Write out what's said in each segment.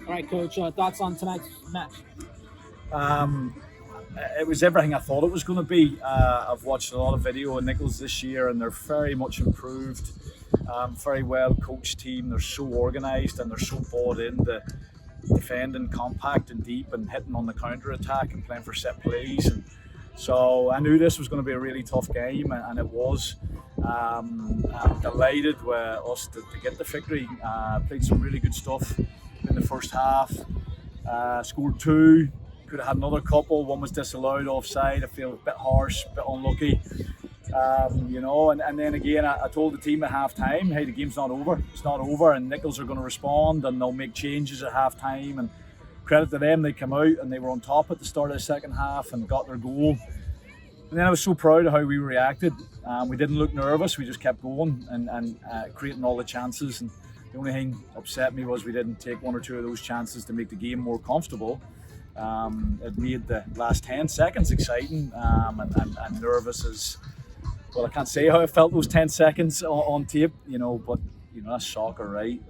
All right, Coach, thoughts on tonight's match? It was everything I thought it was going to be. I've watched a lot of video of Nicholls this year, and they're very much improved. Very well coached team. They're so organised and they're so bought into defending compact and deep and hitting on the counter attack and playing for set plays. And so I knew this was going to be a really tough game, and it was. I'm delighted with us to get the victory. Played some really good stuff in the first half. Scored two. Could have had another couple. One was disallowed offside. I feel a bit harsh, a bit unlucky. And then again, I told the team at half time, hey, the game's not over. It's not over, and Nicholls are going to respond and they'll make changes at half time. And credit to them, they came out and they were on top at the start of the second half and got their goal. And then I was so proud of how we reacted. We didn't look nervous. We just kept going and creating all the chances. And the only thing upset me was we didn't take one or two of those chances to make the game more comfortable. It made the last 10 seconds exciting and nervous as well. I can't say how I felt those 10 seconds on tape, but that's soccer, right?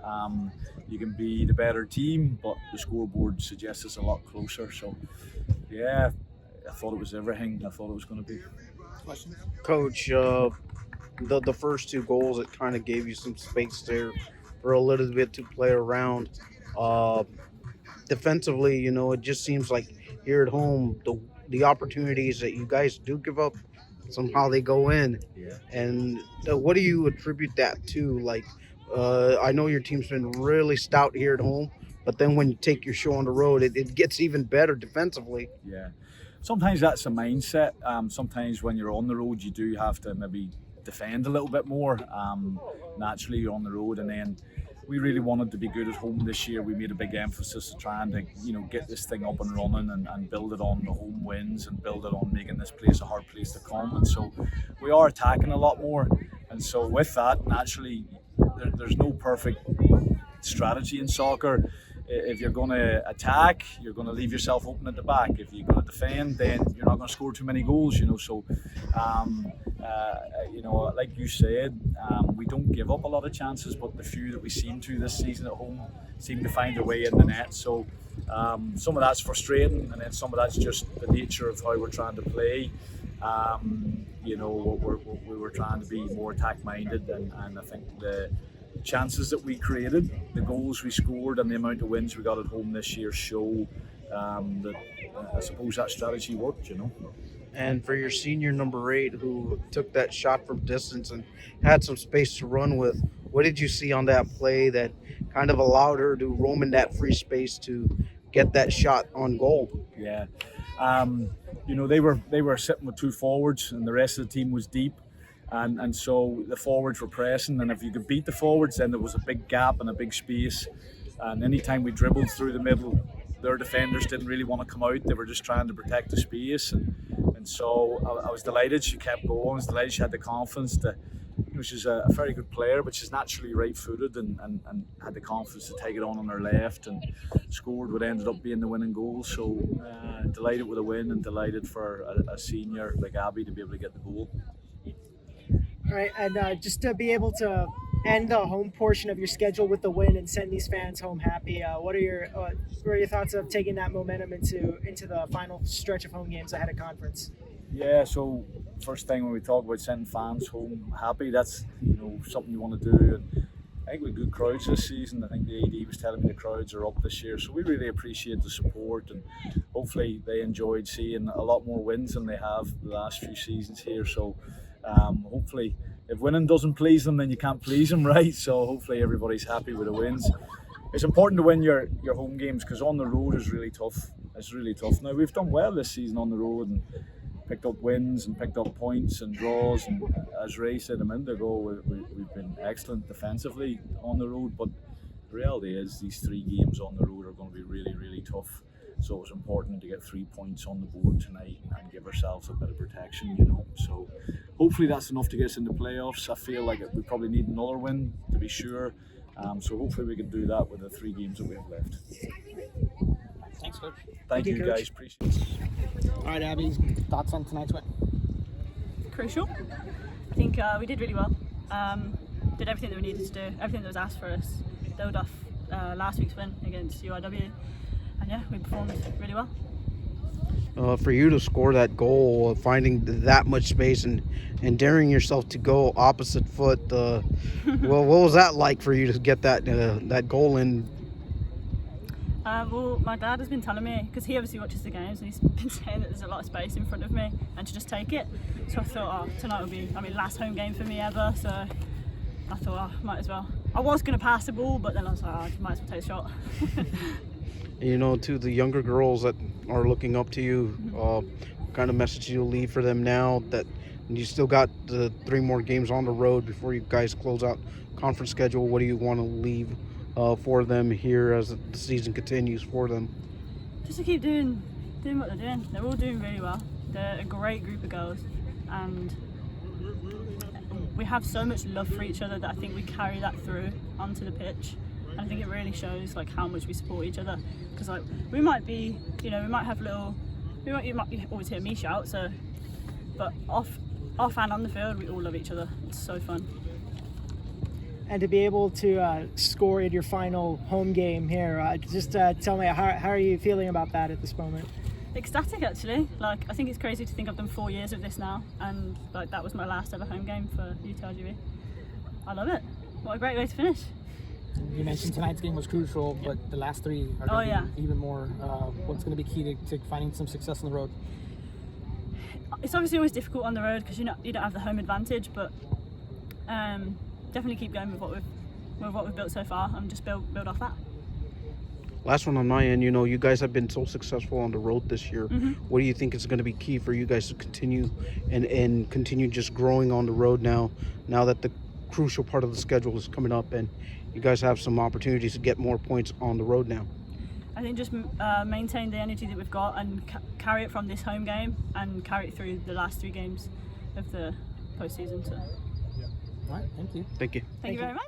You can be the better team, but the scoreboard suggests it's a lot closer. So, yeah, I thought it was everything I thought it was going to be. Questions? Coach, the first two goals, it kind of gave you some space there for a little bit to play around. Defensively, it just seems like here at home, the opportunities that you guys do give up, somehow they go in. Yeah. And what do you attribute that to? Like, I know your team's been really stout here at home, but then when you take your show on the road, it gets even better defensively. Yeah. Sometimes that's a mindset. Sometimes when you're on the road, you do have to maybe defend a little bit more. Naturally, you're on the road, and then we really wanted to be good at home this year. We made a big emphasis of trying to, get this thing up and running and build it on the home wins and build it on making this place a hard place to come. And so we are attacking a lot more. And so with that, naturally, there's no perfect strategy in soccer. If you're going to attack, you're going to leave yourself open at the back. If you're going to defend, then you're not going to score too many goals, So, like you said, we don't give up a lot of chances, but the few that we seem to this season at home seem to find a way in the net. So, some of that's frustrating, and then some of that's just the nature of how we're trying to play. We were trying to be more attack-minded, and I think the chances that we created, the goals we scored, and the amount of wins we got at home this year show that I suppose that strategy worked, And for your senior number 8 who took that shot from distance and had some space to run with, what did you see on that play that kind of allowed her to roam in that free space to get that shot on goal? Yeah. They were sitting with two forwards and the rest of the team was deep. And so the forwards were pressing, and if you could beat the forwards, then there was a big gap and a big space. And anytime we dribbled through the middle, their defenders didn't really want to come out. They were just trying to protect the space. And so I was delighted she kept going. I was delighted she had the confidence she's a very good player, but she's naturally right-footed and had the confidence to take it on her left and scored what ended up being the winning goal. So delighted with a win and delighted for a senior like Abbie to be able to get the goal. All right, and just to be able to end the home portion of your schedule with the win and send these fans home happy, what are your thoughts of taking that momentum into the final stretch of home games ahead of conference? Yeah, so first thing when we talk about sending fans home happy, that's something you want to do. And I think we've good crowds this season. I think the AD was telling me the crowds are up this year, so we really appreciate the support, and hopefully they enjoyed seeing a lot more wins than they have the last few seasons here. So hopefully, if winning doesn't please them, then you can't please them, right? So hopefully everybody's happy with the wins. It's important to win your home games because on the road is really tough. It's really tough. Now, we've done well this season on the road and picked up wins and picked up points and draws. And as Ray said a minute ago, we've been excellent defensively on the road. But the reality is these 3 games on the road are going to be really, really tough. So it was important to get 3 points on the board tonight and give ourselves a bit of protection, So hopefully that's enough to get us into playoffs. I feel like we probably need another win to be sure. So hopefully we can do that with the 3 games that we have left. Thanks, Coach. Thank you, Coach. guys. Appreciate it. All right, Abbie, thoughts on tonight's win? Crucial. I think we did really well. Did everything that we needed to do, everything that was asked for us. Build off last week's win against URGV, and yeah, we performed really well. For you to score that goal, finding that much space and daring yourself to go opposite foot, well, what was that like for you to get that goal in? Well, my dad has been telling me, because he obviously watches the games, and he's been saying that there's a lot of space in front of me and to just take it. So I thought, oh, tonight will be, last home game for me ever, so I thought, oh, might as well. I was going to pass the ball, but then I was like, oh, I might as well take a shot. You know, to the younger girls that are looking up to you, what kind of message you'll leave for them now that you still got the 3 more games on the road before you guys close out conference schedule? What do you want to leave for them here as the season continues for them? Just to keep doing what they're doing. They're all doing really well. They're a great group of girls, and we have so much love for each other that I think we carry that through onto the pitch. And I think it really shows like how much we support each other, because like we might be, we might have little, you might always hear me shout, so, but off and on the field we all love each other. It's so fun. And to be able to score in your final home game here, just tell me, how are you feeling about that at this moment? Ecstatic, actually. Like, I think it's crazy to think I've done 4 years of this now, and like that was my last ever home game for UTRGV. I love it. What a great way to finish. You mentioned tonight's game was crucial, but the last 3 are going to be even more. What's going to be key to finding some success on the road? It's obviously always difficult on the road because you don't have the home advantage, but definitely keep going with what we've built so far and just build off that. Last one on my end, you guys have been so successful on the road this year. Mm-hmm. What do you think is going to be key for you guys to continue and continue just growing on the road now that the crucial part of the schedule is coming up and you guys have some opportunities to get more points on the road now? I think just maintain the energy that we've got and carry it from this home game and carry it through the last 3 games of the postseason. So. All right, thank you. Thank you. Thank you very much.